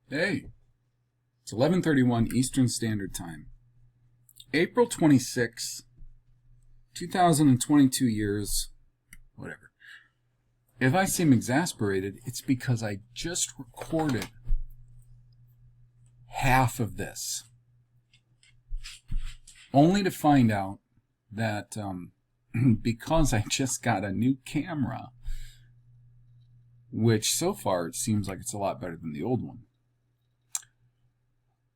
Hey, it's 11:31 Eastern Standard Time. April 26, 2022 years, whatever. If I seem exasperated, it's because I just recorded half of this, only to find out that because I just got a new camera, which so far it seems like it's a lot better than the old one.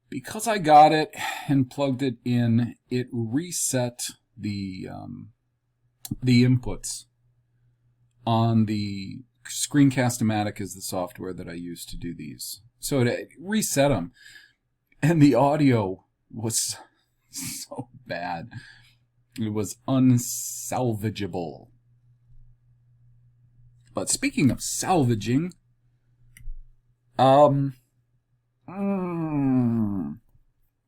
Because I got it and plugged it in, it reset the inputs on the Screencast-O-Matic is the software that I use to do these. So it reset them, and the audio was so bad. It was unsalvageable. But speaking of salvaging,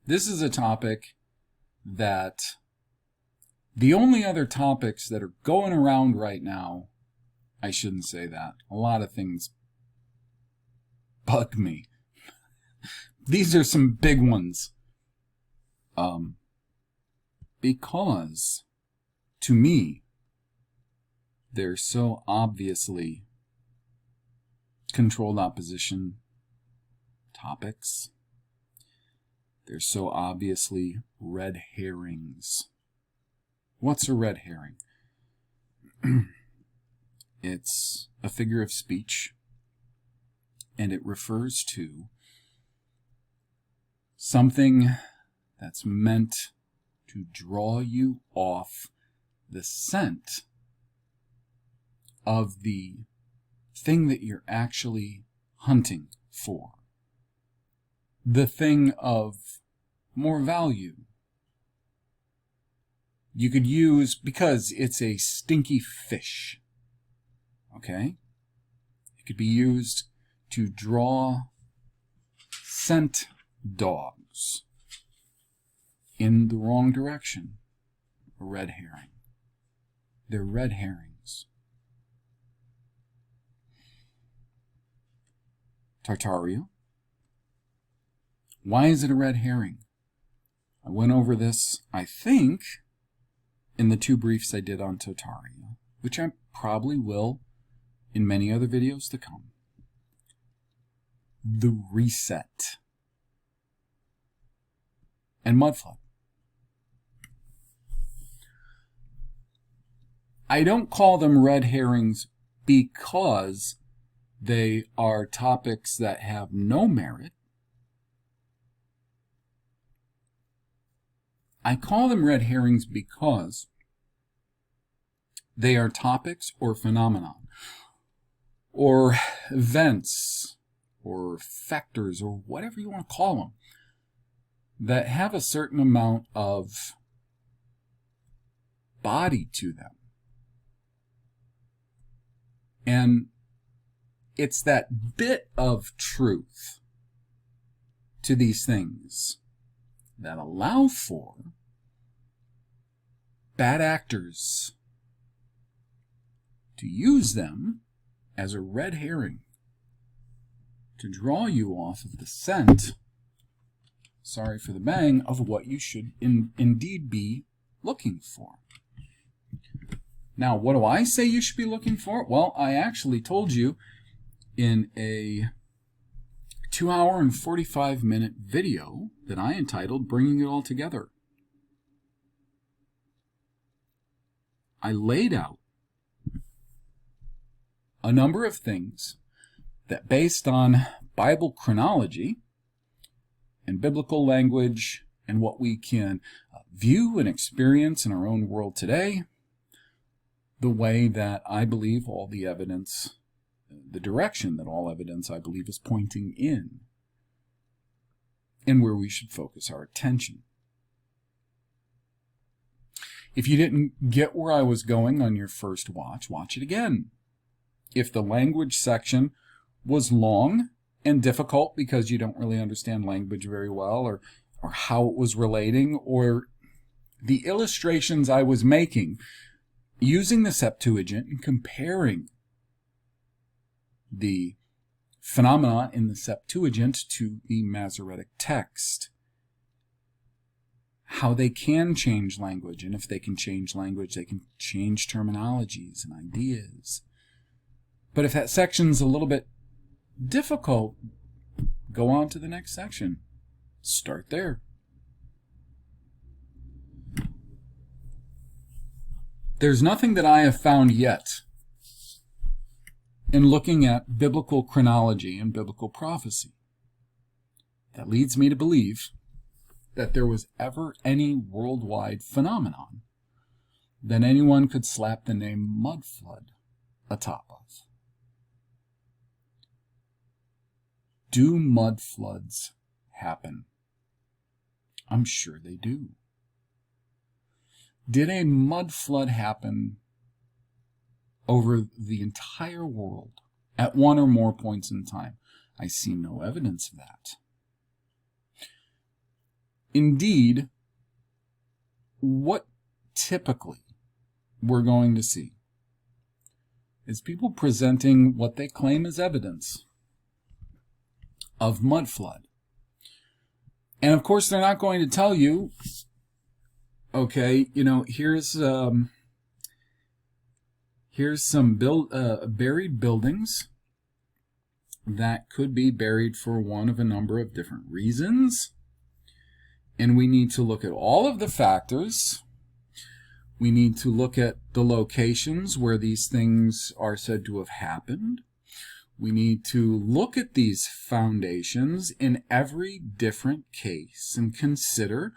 this is a topic that the only other topics that are going around right now, I shouldn't say that. A lot of things bug me. These are some big ones. Because, to me, they're so obviously controlled opposition topics. They're so obviously red herrings. What's a red herring? It's a figure of speech, and it refers to something that's meant to draw you off the scent of the thing that you're actually hunting for. The thing of more value. You could use, because it's a stinky fish, okay? It could be used to draw scent dogs in the wrong direction. A red herring. They're red herrings. Tartaria. Why is it a red herring? I went over this, I think, in the 2 briefs I did on Tartaria, which I probably will in many other videos to come. The reset. And mudflood. I don't call them red herrings because they are topics that have no merit. I call them red herrings because they are topics or phenomenon or events or factors or whatever you want to call them that have a certain amount of body to them. And it's that bit of truth to these things that allow for bad actors to use them as a red herring to draw you off of the scent, sorry for the bang, of what you should indeed be looking for. Now, what do I say you should be looking for? Well, I actually told you in a 2-hour and 45-minute video that I entitled Bringing It All Together. I laid out a number of things that, based on Bible chronology and biblical language and what we can view and experience in our own world today, the way that I believe all the evidence, the direction that all evidence, I believe, is pointing in, and where we should focus our attention. If you didn't get where I was going on your first watch, watch it again. If the language section was long and difficult because you don't really understand language very well, or how it was relating, or the illustrations I was making using the Septuagint and comparing the phenomena in the Septuagint to the Masoretic text. How they can change language, and if they can change language, they can change terminologies and ideas. But if that section's a little bit difficult, go on to the next section. Start there. There's nothing that I have found yet in looking at biblical chronology and biblical prophecy that leads me to believe that there was ever any worldwide phenomenon that anyone could slap the name mud flood atop of. Do mud floods happen? I'm sure they do. Did a mud flood happen over the entire world at one or more points in time? I see no evidence of that. Indeed, what typically we're going to see is people presenting what they claim as evidence of mud flood. And of course, they're not going to tell you, okay, here's some buried buildings that could be buried for one of a number of different reasons. And we need to look at all of the factors. We need to look at the locations where these things are said to have happened. We need to look at these foundations in every different case and consider,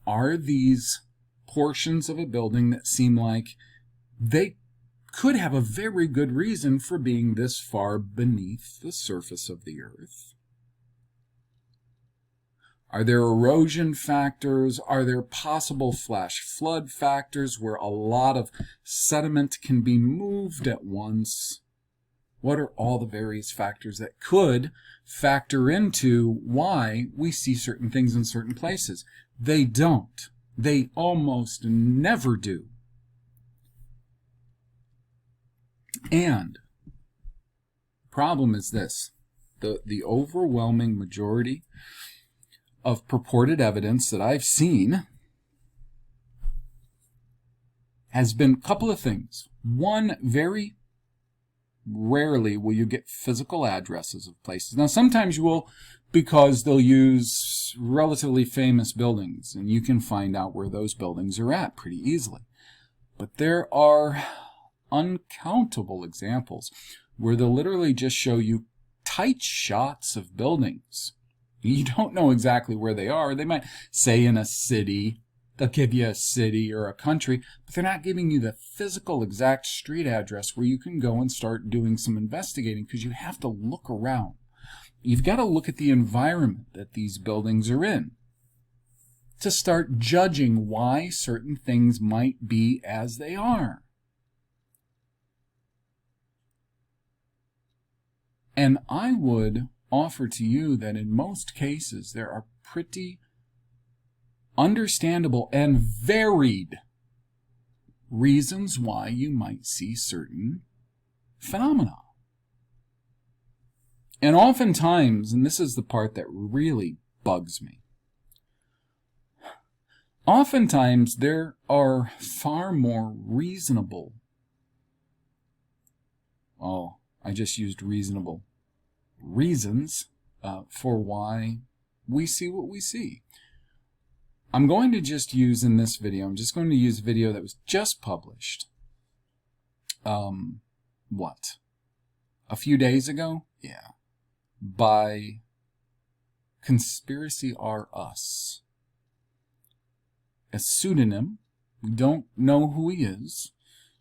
are these portions of a building that seem like they could have a very good reason for being this far beneath the surface of the earth? Are there erosion factors? Are there possible flash flood factors where a lot of sediment can be moved at once? What are all the various factors that could factor into why we see certain things in certain places? They don't. They almost never do. And the problem is this. The overwhelming majority of purported evidence that I've seen has been a couple of things. One, very rarely will you get physical addresses of places. Now, sometimes you will, because they'll use relatively famous buildings, and you can find out where those buildings are at pretty easily. But there are uncountable examples where they'll literally just show you tight shots of buildings. You don't know exactly where they are. They might say in a city. They'll give you a city or a country, but they're not giving you the physical exact street address where you can go and start doing some investigating, because you have to look around. You've got to look at the environment that these buildings are in to start judging why certain things might be as they are. And I would offer to you that in most cases there are pretty understandable and varied reasons why you might see certain phenomena. And oftentimes, and this is the part that really bugs me, oftentimes there are far more reasonable, I just used reasonable, reasons for why we see what we see. I'm going to just use in this video, I'm just going to use a video that was just published, a few days ago? Yeah. By Conspiracy R Us. A pseudonym. We don't know who he is.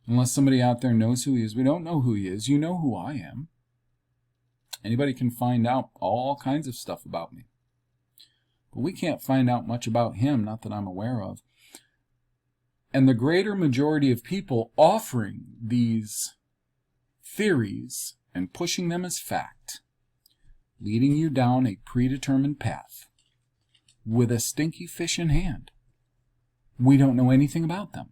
Unless somebody out there knows who he is. We don't know who he is. You know who I am. Anybody can find out all kinds of stuff about me. But we can't find out much about him, not that I'm aware of. And the greater majority of people offering these theories and pushing them as fact, leading you down a predetermined path with a stinky fish in hand. We don't know anything about them.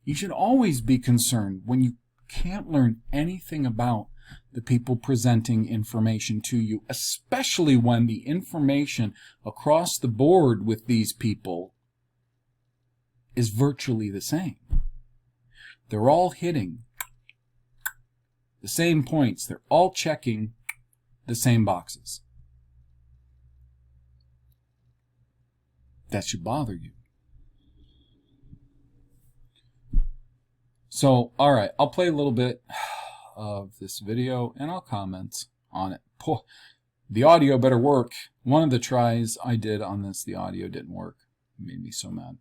You should always be concerned when you can't learn anything about the people presenting information to you, especially when the information across the board with these people is virtually the same. They're all hitting the same points. They're all checking the same boxes. That should bother you. So, all right, I'll play a little bit of this video and I'll comment on it. The audio better work. One of the tries I did on this, the audio didn't work. It made me so mad.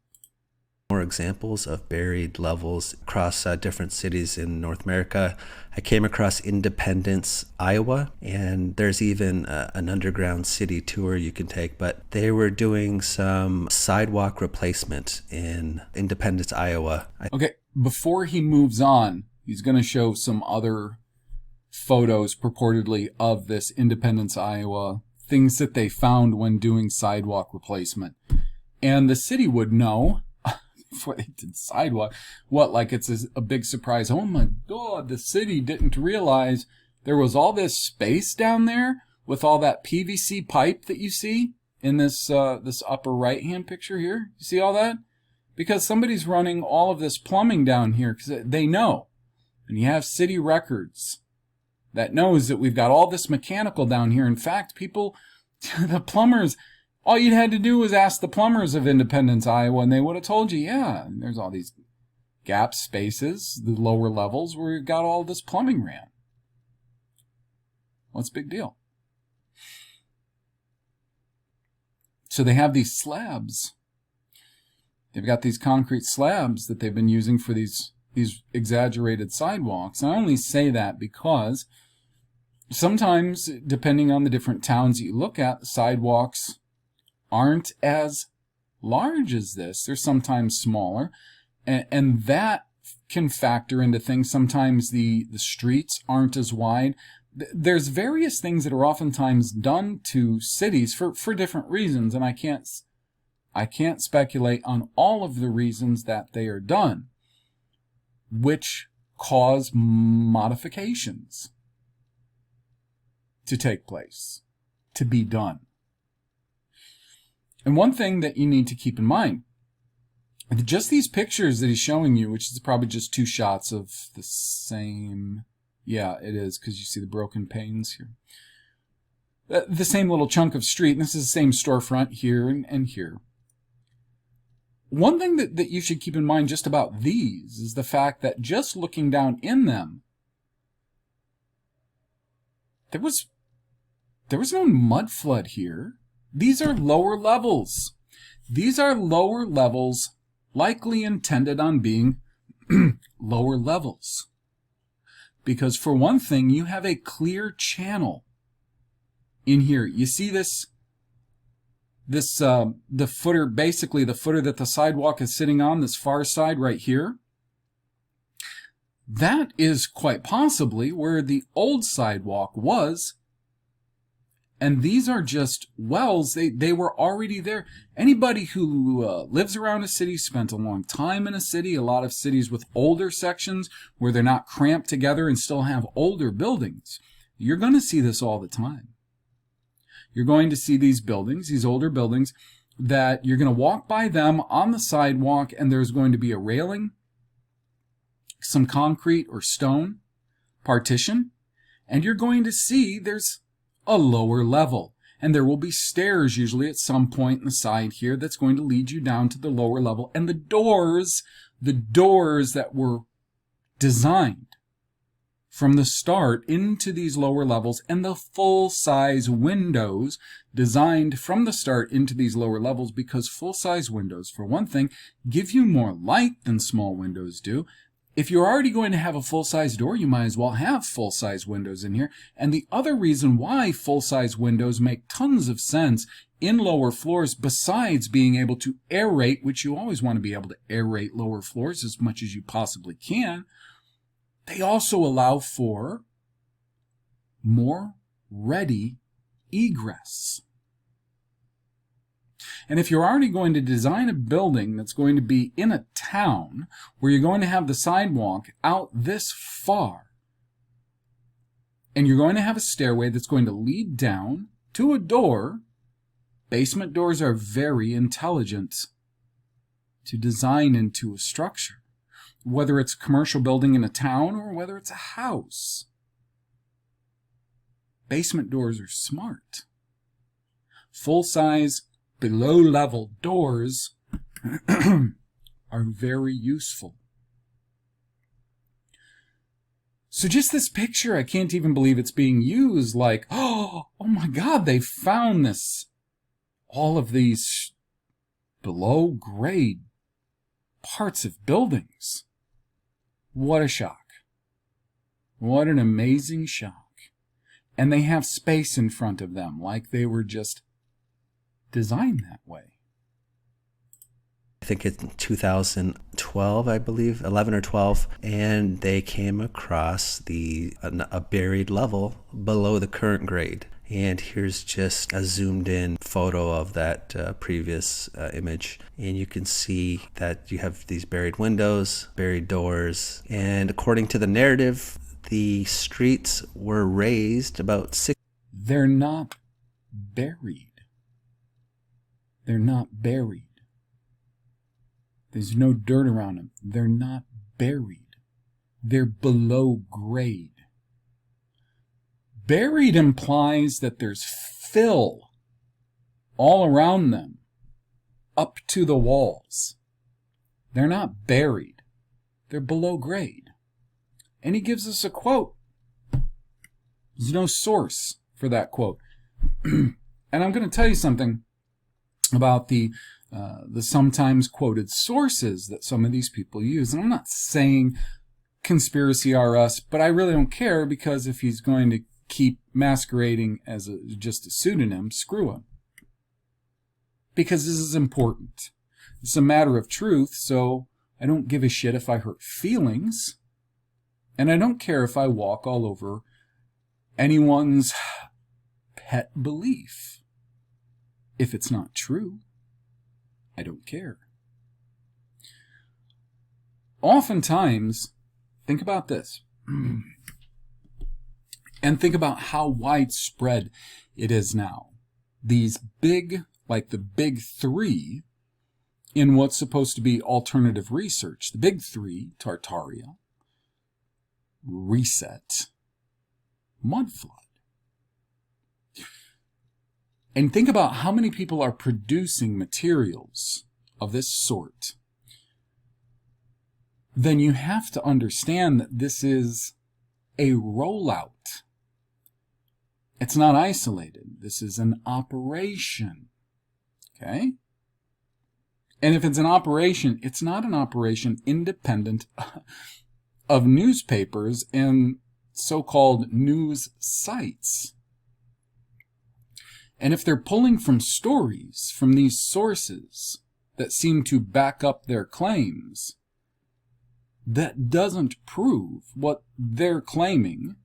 More examples of buried levels across different cities in North America. I came across Independence, Iowa, and there's even an underground city tour you can take, but they were doing some sidewalk replacement in Independence, Iowa. Okay, before he moves on, he's going to show some other photos purportedly of this Independence, Iowa, things that they found when doing sidewalk replacement. And the city would know before they did sidewalk. What, like it's a big surprise? Oh my God, the city didn't realize there was all this space down there with all that PVC pipe that you see in this this upper right-hand picture here. You see all that? Because somebody's running all of this plumbing down here because they know. And you have city records that knows that we've got all this mechanical down here. In fact, people, the plumbers, all you'd had to do was ask the plumbers of Independence, Iowa, and they would have told you, yeah, there's all these gap spaces, the lower levels, where we've got all this plumbing ran. What's the big deal? So they have these slabs. They've got these concrete slabs that they've been using for these exaggerated sidewalks. And I only say that because sometimes, depending on the different towns that you look at, the sidewalks aren't as large as this. They're sometimes smaller, and that can factor into things. Sometimes the streets aren't as wide. There's various things that are oftentimes done to cities for different reasons, and I can't speculate on all of the reasons that they are done, which cause modifications to take place, to be done. And one thing that you need to keep in mind, just these pictures that he's showing you, which is probably just two shots of the same, yeah, it is, because you see the broken panes here. The same little chunk of street, and this is the same storefront here and here. One thing that you should keep in mind just about these is the fact that just looking down in them, there was no mud flood here. These are lower levels. These are lower levels likely intended on being lower levels. Because for one thing, you have a clear channel in here. You see this the footer, basically the footer that the sidewalk is sitting on, this far side right here. That is quite possibly where the old sidewalk was. And these are just wells. They were already there. Anybody who lives around a city, spent a long time in a city, a lot of cities with older sections where they're not cramped together and still have older buildings, you're going to see this all the time. You're going to see these buildings, these older buildings, that you're going to walk by them on the sidewalk, and there's going to be a railing, some concrete or stone partition, and you're going to see there's a lower level, and there will be stairs usually at some point in the side here that's going to lead you down to the lower level, and the doors that were designed from the start into these lower levels, and the full-size windows designed from the start into these lower levels, because full-size windows, for one thing, give you more light than small windows do. If you're already going to have a full-size door, you might as well have full-size windows in here. And the other reason why full-size windows make tons of sense in lower floors, besides being able to aerate, which you always want to be able to aerate lower floors as much as you possibly can, they also allow for more ready egress. And if you're already going to design a building that's going to be in a town where you're going to have the sidewalk out this far, and you're going to have a stairway that's going to lead down to a door, basement doors are very intelligent to design into a structure, whether it's a commercial building in a town or whether it's a house. Basement doors are smart. Full-size, below-level doors are very useful. So just this picture, I can't even believe it's being used like, oh my God, they found this. All of these below-grade parts of buildings. What a shock. What an amazing shock. And they have space in front of them, like they were just designed that way. I think it's 2012, I believe, 11 or 12, and they came across a buried level below the current grade. And here's just a zoomed in photo of that previous image. And you can see that you have these buried windows, buried doors. And according to the narrative, the streets were raised about 6. They're not buried. They're not buried. There's no dirt around them. They're not buried. They're below grade. Buried implies that there's fill all around them, up to the walls. They're not buried. They're below grade. And he gives us a quote. There's no source for that quote. And I'm going to tell you something about the sometimes quoted sources that some of these people use. And I'm not saying conspiracy are us, but I really don't care, because if he's going to keep masquerading as just a pseudonym, screw him. Because this is important. It's a matter of truth, so I don't give a shit if I hurt feelings. And I don't care if I walk all over anyone's pet belief. If it's not true, I don't care. Oftentimes, think about this. And think about how widespread it is now. These big, like the big three, in what's supposed to be alternative research. The big three, Tartaria, Reset, Mudflood. And think about how many people are producing materials of this sort. Then you have to understand that this is a rollout. It's not isolated. This is an operation. Okay? And if it's an operation, it's not an operation independent of newspapers and so-called news sites. And if they're pulling from stories from these sources that seem to back up their claims, that doesn't prove what they're claiming,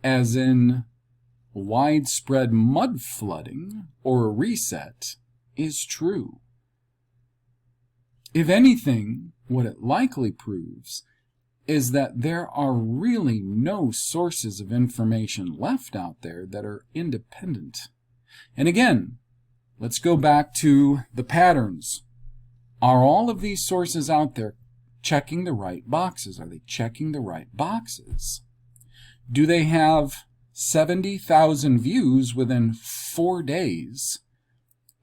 as in widespread mud flooding or a reset, is true. If anything, what it likely proves is that there are really no sources of information left out there that are independent. And again, let's go back to the patterns. Are all of these sources out there checking the right boxes? Are they checking the right boxes? Do they have 70,000 views within 4 days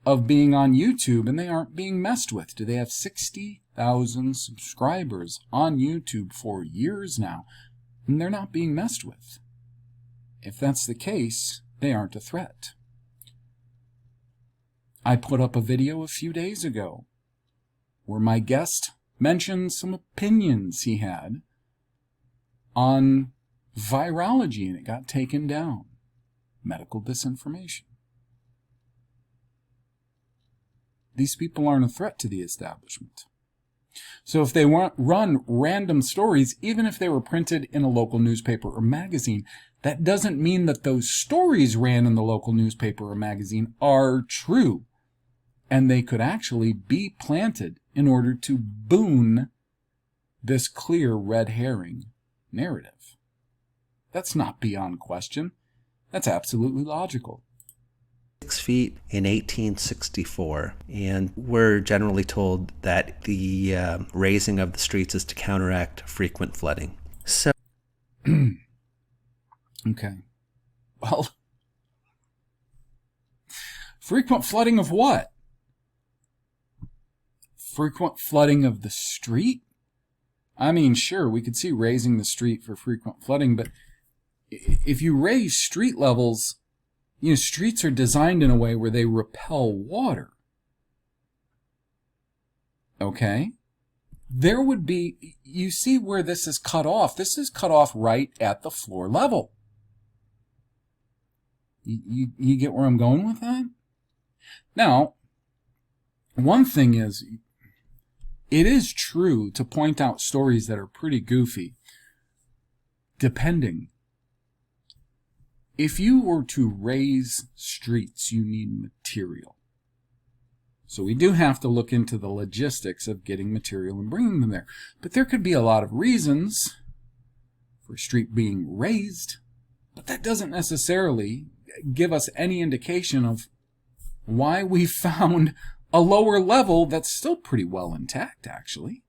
of being on YouTube and they aren't being messed with? Do they have 60,000 subscribers on YouTube for years now and they're not being messed with? If that's the case, they aren't a threat. I put up a video a few days ago where my guest mentioned some opinions he had on virology, and it got taken down. Medical disinformation. These people aren't a threat to the establishment. So if they run random stories, even if they were printed in a local newspaper or magazine, that doesn't mean that those stories ran in the local newspaper or magazine are true. and they could actually be planted in order to boon this clear red herring narrative. That's not beyond question. That's absolutely logical. 6 feet in 1864, and we're generally told that the raising of the streets is to counteract frequent flooding. So, okay. Well, frequent flooding of what? Frequent flooding of the street? I mean, sure, we could see raising the street for frequent flooding, but if you raise street levels, you know, streets are designed in a way where they repel water. Okay? There would be, you see where this is cut off. This is cut off right at the floor level. You get where I'm going with that? Now, one thing is, it is true to point out stories that are pretty goofy, depending. If you were to raise streets, you need material. So we do have to look into the logistics of getting material and bringing them there. But there could be a lot of reasons for a street being raised, but that doesn't necessarily give us any indication of why we found a lower level that's still pretty well intact, actually.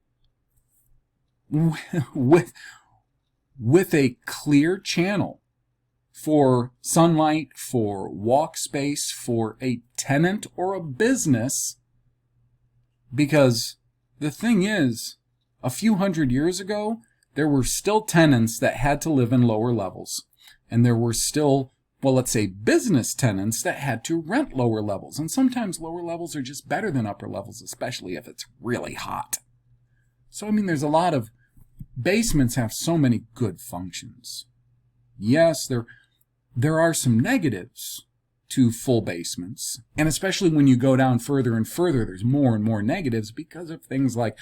With a clear channel for sunlight, for walk space, for a tenant or a business. Because the thing is, a few hundred years ago, there were still tenants that had to live in lower levels. And there were still, well, let's say business tenants that had to rent lower levels. And sometimes lower levels are just better than upper levels, especially if it's really hot. So, I mean, there's a lot of, basements have so many good functions. Yes, there are some negatives to full basements, and especially when you go down further and further, there's more and more negatives because of things like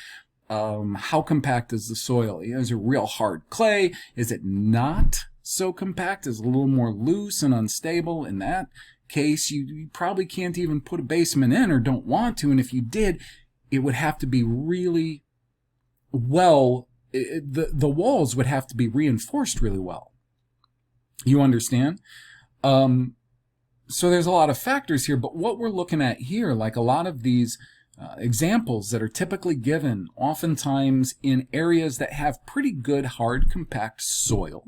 how compact is the soil? Is it real hard clay? Is it not so compact? Is it a little more loose and unstable? In that case, you probably can't even put a basement in or don't want to, and if you did, it would have to be really well, the walls would have to be reinforced really well. You understand? So there's a lot of factors here, but what we're looking at here, like a lot of these examples that are typically given, oftentimes in areas that have pretty good, hard, compact soil,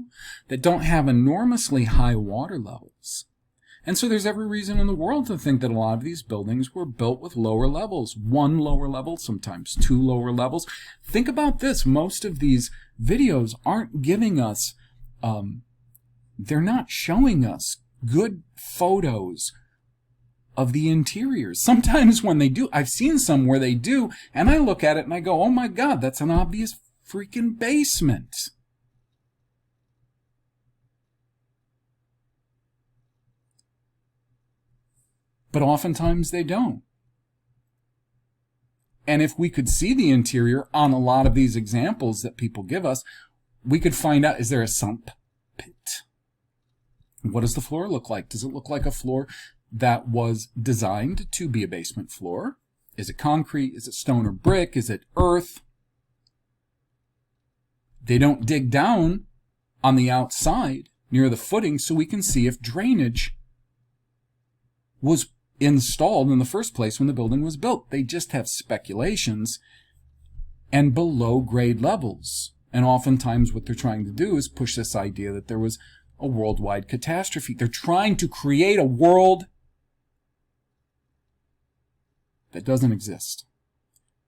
that don't have enormously high water levels. And so there's every reason in the world to think that a lot of these buildings were built with lower levels, one lower level, sometimes two lower levels. Think about this. Most of these videos aren't giving us they're not showing us good photos of the interiors. Sometimes when they do, I've seen some where they do, and I look at it and I go, oh my God, that's an obvious freaking basement. But oftentimes they don't. And if we could see the interior on a lot of these examples that people give us, we could find out, is there a sump pit? What does the floor look like? Does it look like a floor that was designed to be a basement floor? Is it concrete? Is it stone or brick? Is it earth? They don't dig down on the outside near the footing so we can see if drainage was installed in the first place when the building was built. They just have speculations and below grade levels. And oftentimes what they're trying to do is push this idea that there was a worldwide catastrophe. They're trying to create a world that doesn't exist,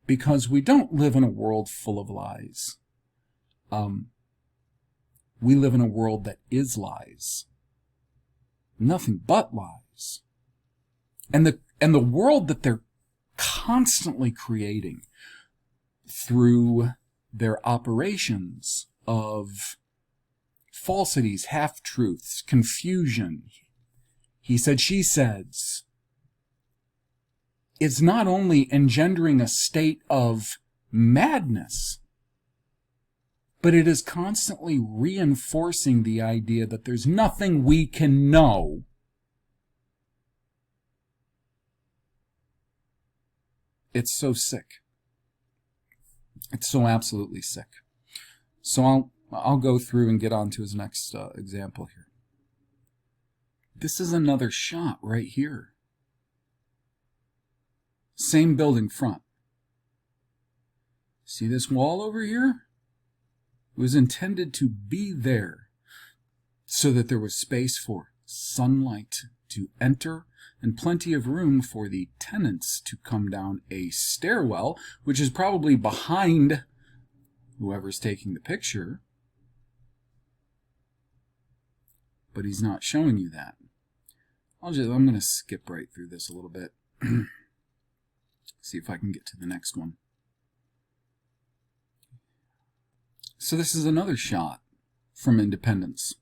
because we don't live in a world full of lies. We live in a world that is lies. Nothing but lies. And the world that they're constantly creating through their operations of falsities, half-truths, confusion, he said, she says, is not only engendering a state of madness, but it is constantly reinforcing the idea that there's nothing we can know It's so sick. It's so absolutely sick. So I'll go through and get on to his next example here. This is another shot right here. Same building front. See this wall over here? It was intended to be there so that there was space for sunlight to enter and plenty of room for the tenants to come down a stairwell, which is probably behind whoever's taking the picture. But he's not showing you that. I'm going to skip right through this a little bit. See if I can get to the next one. So this is another shot from Independence.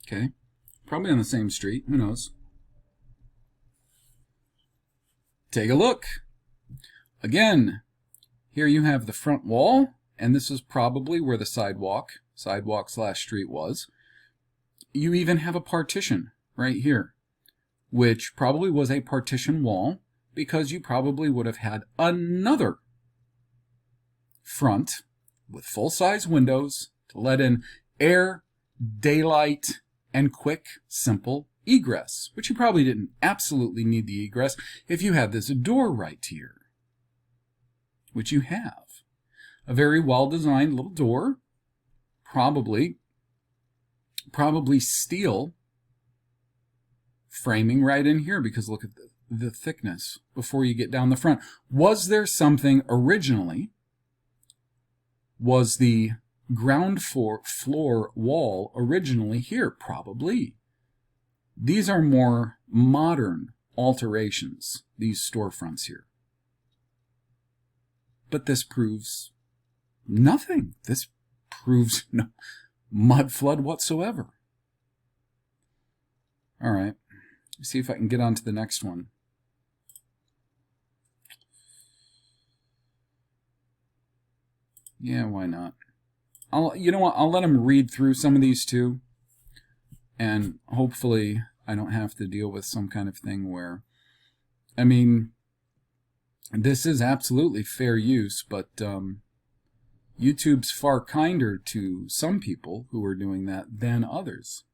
Okay, probably on the same street, who knows? Take a look. Again, here you have the front wall, and this is probably where the sidewalk/street was. You even have a partition right here, which probably was a partition wall, because you probably would have had another front with full-size windows to let in air, daylight, and quick, simple egress, which you probably didn't absolutely need the egress if you had this door right here, which you have. A very well-designed little door, probably steel framing right in here, because look at the thickness before you get down the front. Was there something originally? Was the ground floor wall originally here? Probably. These are more modern alterations, these storefronts here. But this proves nothing. This proves no mud flood whatsoever. All right. Let's see if I can get on to the next one. Yeah, why not? You know what? I'll let him read through some of these too. And hopefully I don't have to deal with some kind of thing where, I mean, this is absolutely fair use, but YouTube's far kinder to some people who are doing that than others.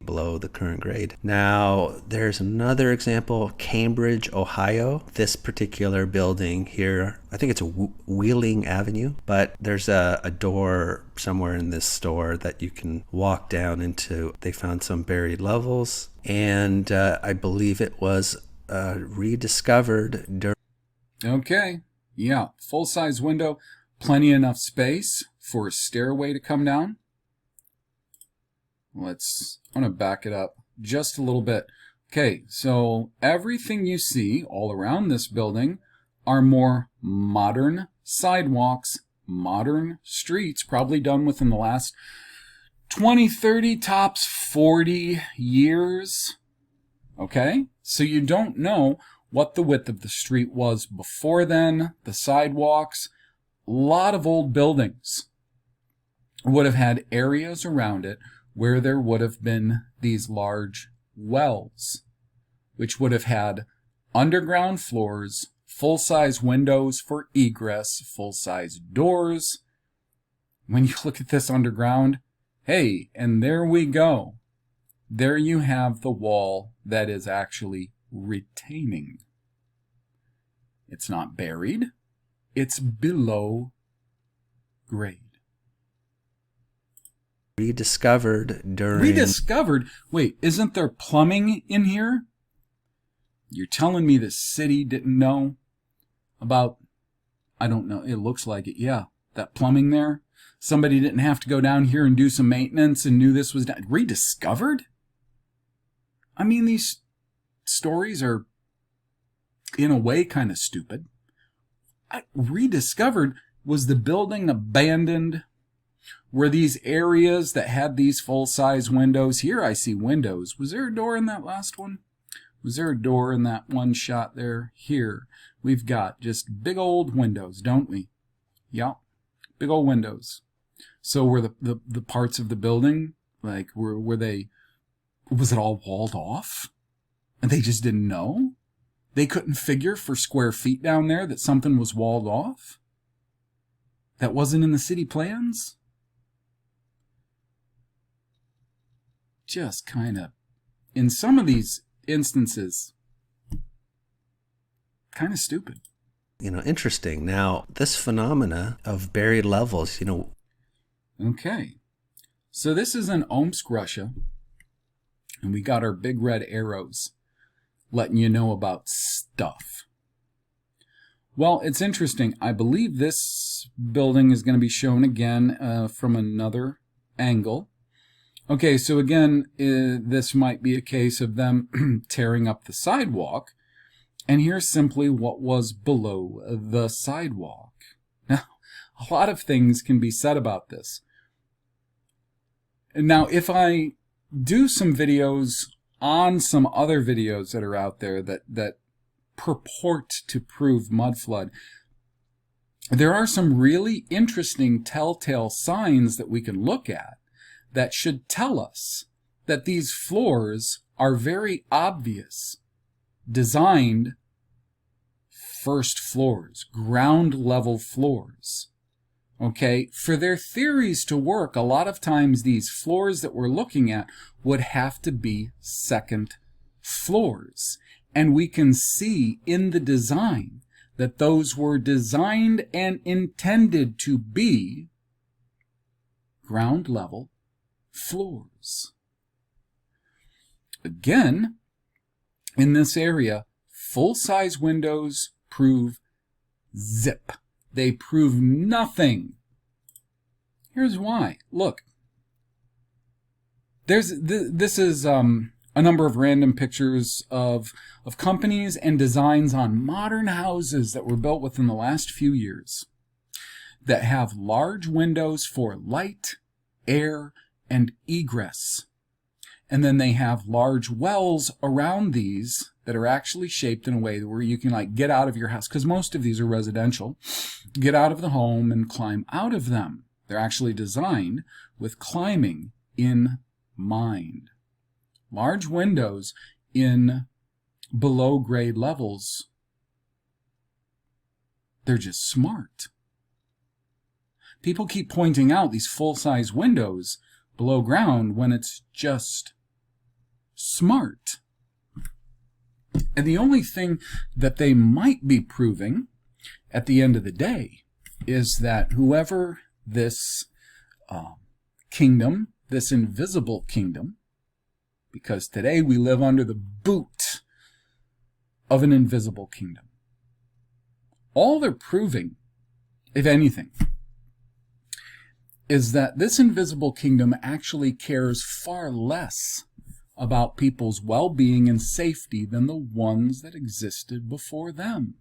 Below the current grade. Now, there's another example, Cambridge, Ohio. This particular building here, I think it's a Wheeling Avenue, but there's a door somewhere in this store that you can walk down into. They found some buried levels, and I believe it was rediscovered during... Okay, yeah, full-size window, plenty enough space for a stairway to come down. I'm going to back it up just a little bit. Okay, so everything you see all around this building are more modern sidewalks, modern streets, probably done within the last 20, 30, tops 40 years. Okay, so you don't know what the width of the street was before then, the sidewalks. A lot of old buildings would have had areas around it where there would have been these large wells, which would have had underground floors, full-size windows for egress, full-size doors. When you look at this underground, hey, and there we go. There you have the wall that is actually retaining. It's not buried, it's below grade. Rediscovered during... Rediscovered? Wait, isn't there plumbing in here? You're telling me the city didn't know about, I don't know, it looks like it, yeah, that plumbing there? Somebody didn't have to go down here and do some maintenance and knew this was done. Rediscovered? I mean, these stories are, in a way, kind of stupid. Rediscovered? Was the building abandoned? Were these areas that had these full-size windows? Here I see windows. Was there a door in that last one? Was there a door in that one shot there? Here we've got just big old windows, don't we? Yeah, big old windows. So were the parts of the building, like, were they, was it all walled off? And they just didn't know? They couldn't figure for square feet down there that something was walled off? That wasn't in the city plans? Just kind of, in some of these instances, kind of stupid. Interesting. Now, this phenomena of buried levels, Okay. So this is in Omsk, Russia. And we got our big red arrows letting you know about stuff. Well, it's interesting. I believe this building is going to be shown again from another angle. Okay, so again, this might be a case of them tearing up the sidewalk. And here's simply what was below the sidewalk. Now, a lot of things can be said about this. Now, if I do some videos on some other videos that are out there that purport to prove mud flood, there are some really interesting telltale signs that we can look at that should tell us that these floors are very obvious, designed first floors, ground level floors. Okay, for their theories to work, a lot of times these floors that we're looking at would have to be second floors. And we can see in the design that those were designed and intended to be ground level floors. Again, in this area, full-size windows prove zip. They prove nothing. Here's why. Look. This is a number of random pictures of companies and designs on modern houses that were built within the last few years that have large windows for light, air, and egress. And then they have large wells around these that are actually shaped in a way where you can get out of your house, because most of these are residential, get out of the home and climb out of them. They're actually designed with climbing in mind. Large windows in below grade levels, they're just smart. People keep pointing out these full-size windows below ground when it's just smart. And the only thing that they might be proving at the end of the day is that whoever this kingdom, this invisible kingdom, because today we live under the boot of an invisible kingdom, all they're proving, if anything, is that this invisible kingdom actually cares far less about people's well-being and safety than the ones that existed before them.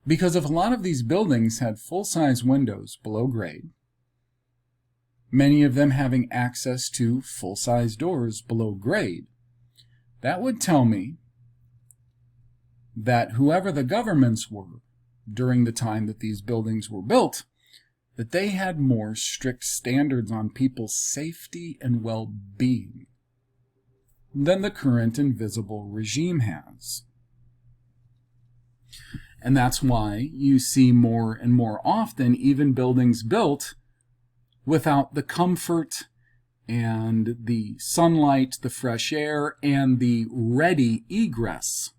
Because if a lot of these buildings had full-size windows below grade, many of them having access to full-size doors below grade, that would tell me that whoever the governments were during the time that these buildings were built, that they had more strict standards on people's safety and well-being than the current invisible regime has. And that's why you see more and more often even buildings built without the comfort and the sunlight, the fresh air, and the ready egress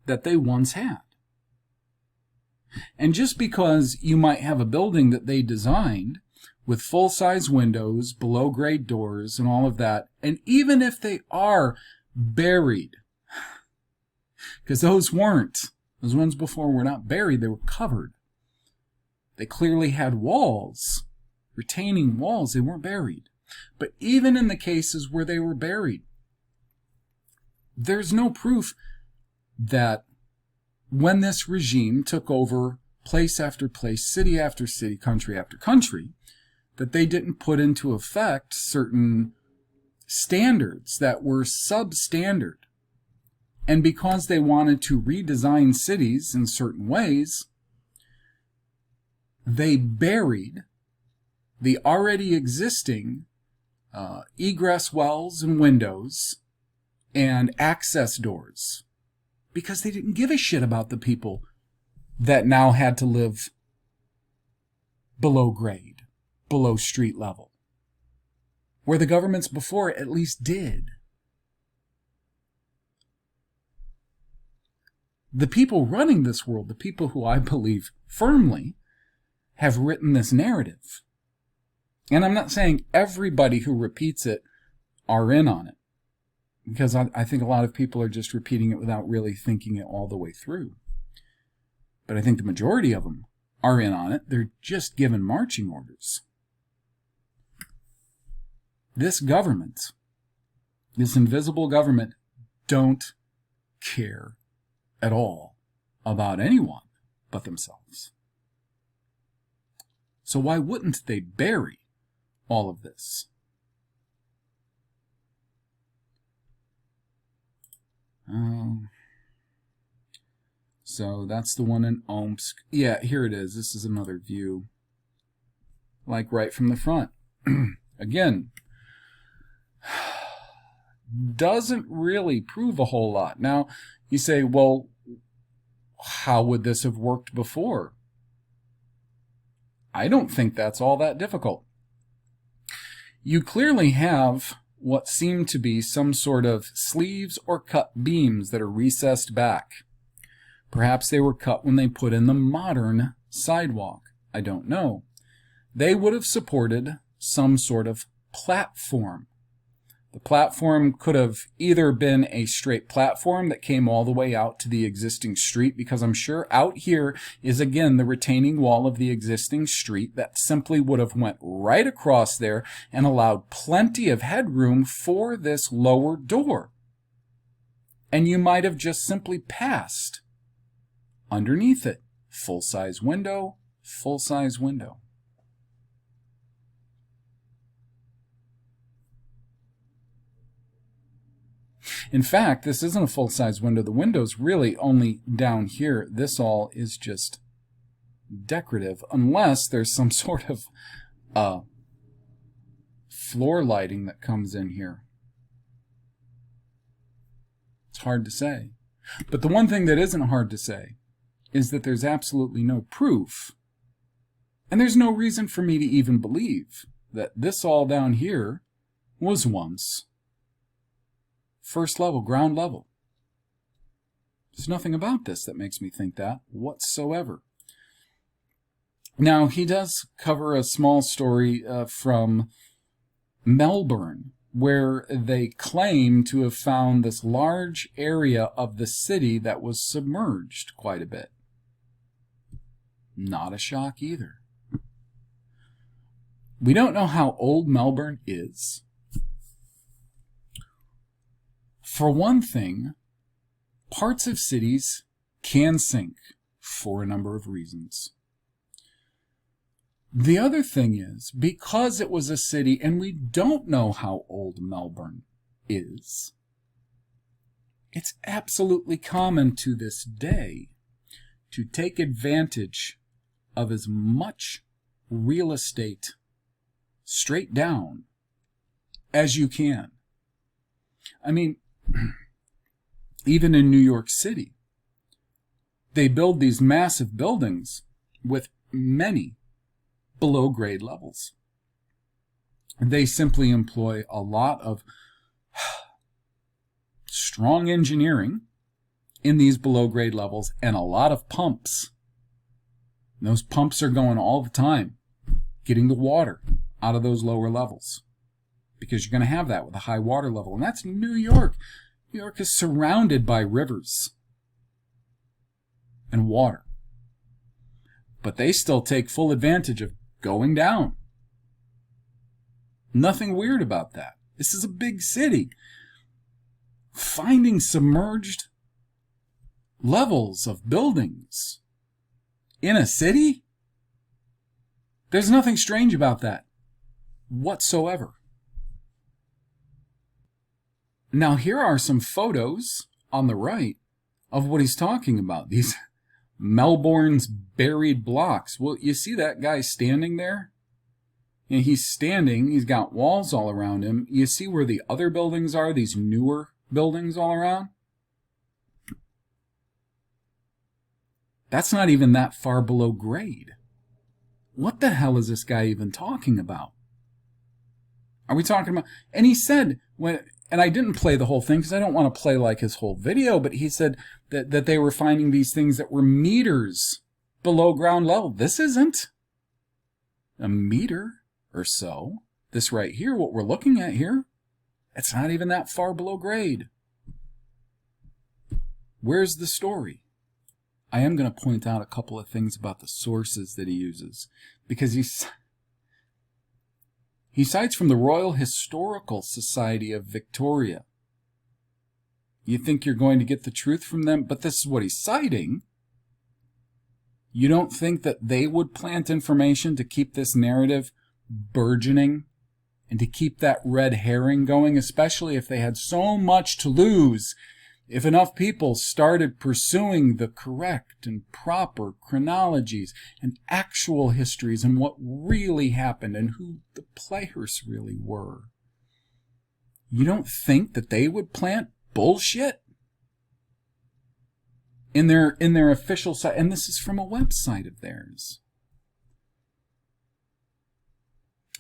that they once had. And just because you might have a building that they designed with full-size windows, below-grade doors, and all of that, and even if they are buried, because those weren't, those ones before were not buried, they were covered. They clearly had walls, retaining walls, they weren't buried. But even in the cases where they were buried, there's no proof that when this regime took over place after place, city after city, country after country, that they didn't put into effect certain standards that were substandard. And because they wanted to redesign cities in certain ways, they buried the already existing egress wells and windows and access doors, because they didn't give a shit about the people that now had to live below grade, below street level, where the governments before at least did. The people running this world, the people who I believe firmly have written this narrative, and I'm not saying everybody who repeats it are in on it, because I think a lot of people are just repeating it without really thinking it all the way through. But I think the majority of them are in on it. They're just given marching orders. This government, this invisible government, don't care at all about anyone but themselves. So why wouldn't they bury all of this? So that's the one in Omsk. Yeah, here it is. This is another view, like right from the front. Again, doesn't really prove a whole lot. Now, you say, well, how would this have worked before? I don't think that's all that difficult. You clearly have what seem to be some sort of sleeves or cut beams that are recessed back. Perhaps they were cut when they put in the modern sidewalk. I don't know. They would have supported some sort of platform. The platform could have either been a straight platform that came all the way out to the existing street, because I'm sure out here is again the retaining wall of the existing street that simply would have went right across there and allowed plenty of headroom for this lower door. And you might have just simply passed underneath it. Full-size window, full-size window. In fact, this isn't a full-size window. The window's really only down here. This all is just decorative, unless there's some sort of floor lighting that comes in here. It's hard to say. But the one thing that isn't hard to say is that there's absolutely no proof, and there's no reason for me to even believe that this all down here was once first level, ground level. There's nothing about this that makes me think that whatsoever. Now, he does cover a small story from Melbourne, where they claim to have found this large area of the city that was submerged quite a bit. Not a shock either. We don't know how old Melbourne is. For one thing, parts of cities can sink for a number of reasons. The other thing is, because it was a city and we don't know how old Melbourne is, it's absolutely common to this day to take advantage of as much real estate straight down as you can. I mean, even in New York City, they build these massive buildings with many below grade levels. They simply employ a lot of strong engineering in these below grade levels and a lot of pumps. And those pumps are going all the time, getting the water out of those lower levels, because you're going to have that with a high water level. And that's New York. New York is surrounded by rivers and water. But they still take full advantage of going down. Nothing weird about that. This is a big city. Finding submerged levels of buildings in a city? There's nothing strange about that whatsoever. Now, here are some photos on the right of what he's talking about. These Melbourne's buried blocks. Well, you see that guy standing there? And he's standing, he's got walls all around him. You see where the other buildings are, these newer buildings all around? That's not even that far below grade. What the hell is this guy even talking about? Are we talking about... And he said, and I didn't play the whole thing because I don't want to play like his whole video, but he said that they were finding these things that were meters below ground level. This isn't a meter or so. This right here, what we're looking at here, it's not even that far below grade. Where's the story? I am going to point out a couple of things about the sources that he uses, because he cites from the Royal Historical Society of Victoria. You think you're going to get the truth from them, but this is what he's citing. You don't think that they would plant information to keep this narrative burgeoning and to keep that red herring going, especially if they had so much to lose? If enough people started pursuing the correct and proper chronologies and actual histories and what really happened and who the players really were, you don't think that they would plant bullshit in their official site? And this is from a website of theirs.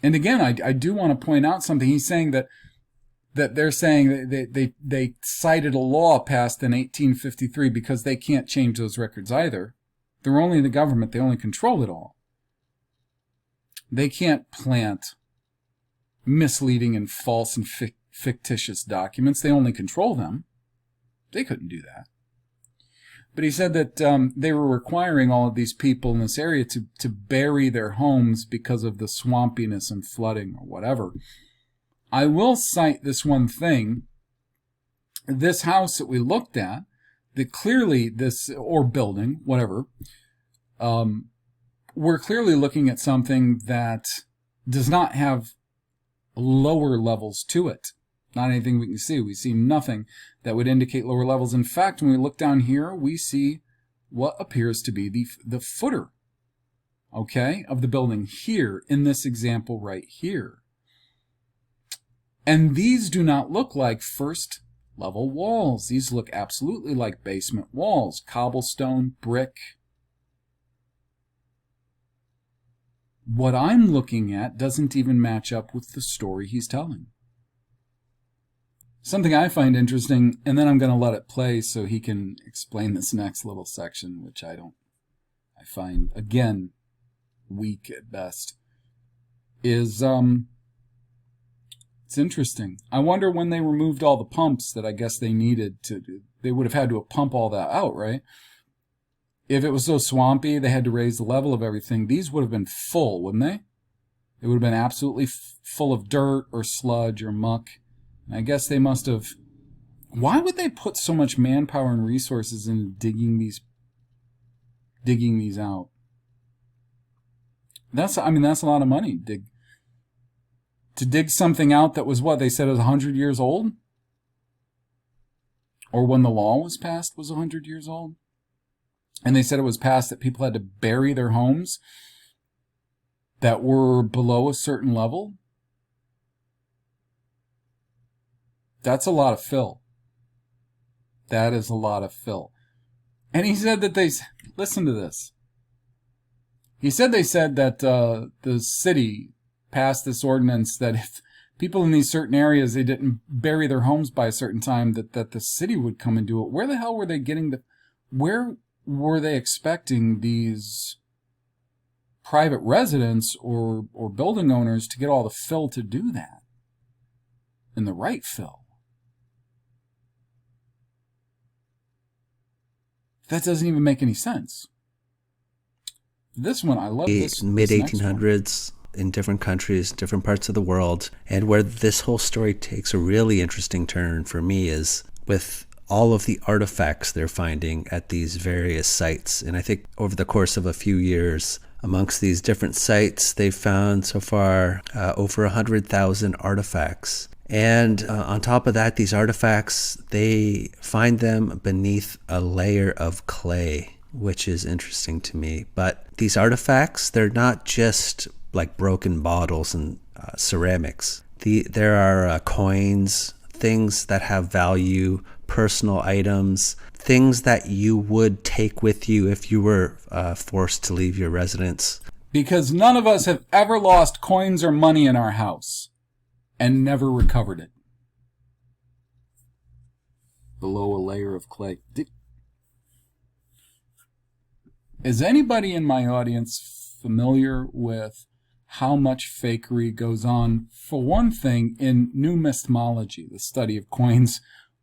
And again, I do want to point out something. He's saying that they're saying that they cited a law passed in 1853 because they can't change those records either. They're only the government. They only control it all. They can't plant misleading and false and fictitious documents. They only control them. They couldn't do that. But he said that they were requiring all of these people in this area to bury their homes because of the swampiness and flooding or whatever. I will cite this one thing. This house that we looked at, that clearly this, or building, whatever, we're clearly looking at something that does not have lower levels to it. Not anything we can see. We see nothing that would indicate lower levels. In fact, when we look down here, we see what appears to be the footer, okay, of the building here in this example right here. And these do not look like first level walls. These look absolutely like basement walls. Cobblestone, brick. What I'm looking at doesn't even match up with the story he's telling. Something I find interesting, and then I'm going to let it play so he can explain this next little section, which I find, again, weak at best, is, it's interesting. I wonder when they removed all the pumps that I guess they needed to, they would have had to pump all that out, right? If it was so swampy, they had to raise the level of everything. These would have been full, wouldn't they? They would have been absolutely full of dirt or sludge or muck. I guess they must have... Why would they put so much manpower and resources into digging these out? That's a lot of money. To dig something out that was what they said was 100 years old? Or when the law was passed was 100 years old? And they said it was passed that people had to bury their homes that were below a certain level? That's a lot of fill. That is a lot of fill. And he said that listen to this. They said that the city passed this ordinance that if people in these certain areas, they didn't bury their homes by a certain time, that the city would come and do it. Where the hell were they getting where were they expecting these private residents or building owners to get all the fill to do that? And the right fill. That doesn't even make any sense. This one, I love this. Mid-1800s in different countries, different parts of the world. And where this whole story takes a really interesting turn for me is with all of the artifacts they're finding at these various sites. And I think over the course of a few years, amongst these different sites, they've found so far over 100,000 artifacts. And on top of that, these artifacts, they find them beneath a layer of clay, which is interesting to me. But these artifacts, they're not just like broken bottles and ceramics. There are coins, things that have value, personal items, things that you would take with you if you were forced to leave your residence. Because none of us have ever lost coins or money in our house and never recovered it. Below a layer of clay. Is anybody in my audience familiar with how much fakery goes on, for one thing, in numismology, the study of coins,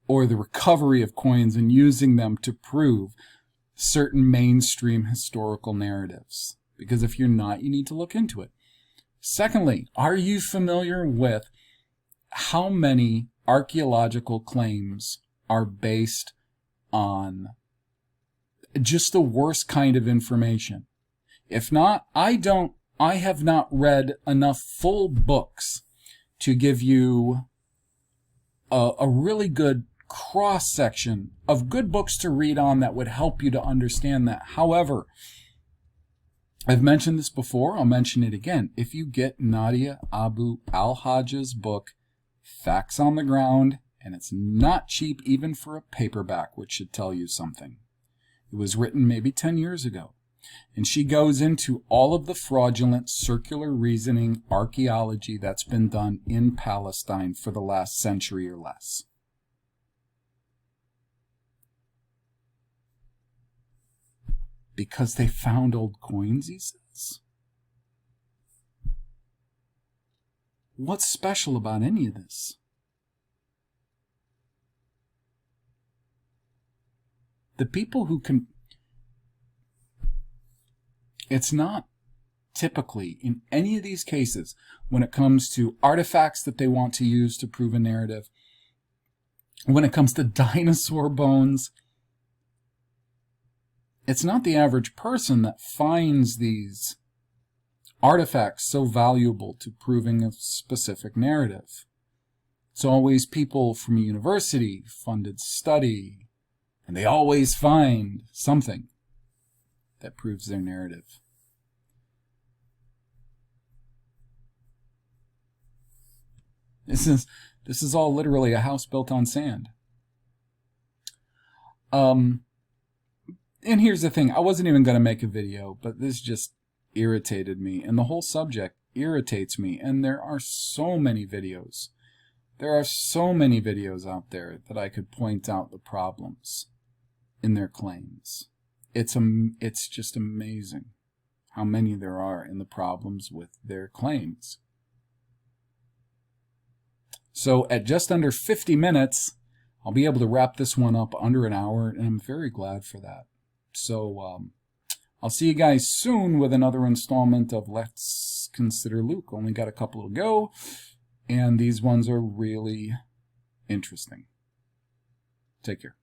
or the recovery of coins and using them to prove certain mainstream historical narratives? Because if you're not, you need to look into it. Secondly, are you familiar with how many archaeological claims are based on just the worst kind of information? If not, I have not read enough full books to give you a really good cross-section of good books to read on that would help you to understand that. However, I've mentioned this before, I'll mention it again. If you get Nadia Abu al-Hajj's book, Facts on the Ground, and it's not cheap even for a paperback, which should tell you something. It was written maybe 10 years ago. And she goes into all of the fraudulent circular reasoning archaeology that's been done in Palestine for the last century or less. Because they found old coins, he says. What's special about any of this? The people who can... It's not typically, in any of these cases, when it comes to artifacts that they want to use to prove a narrative, when it comes to dinosaur bones, it's not the average person that finds these artifacts so valuable to proving a specific narrative. It's always people from a university-funded study, and they always find something that proves their narrative. This is all literally a house built on sand. And here's the thing, I wasn't even going to make a video, but this just irritated me, and the whole subject irritates me, and there are so many videos. There are so many videos out there that I could point out the problems in their claims. It's just amazing how many there are in the problems with their claims. So at just under 50 minutes, I'll be able to wrap this one up under an hour, and I'm very glad for that. So I'll see you guys soon with another installment of Let's Consider Luke. Only got a couple to go, and these ones are really interesting. Take care.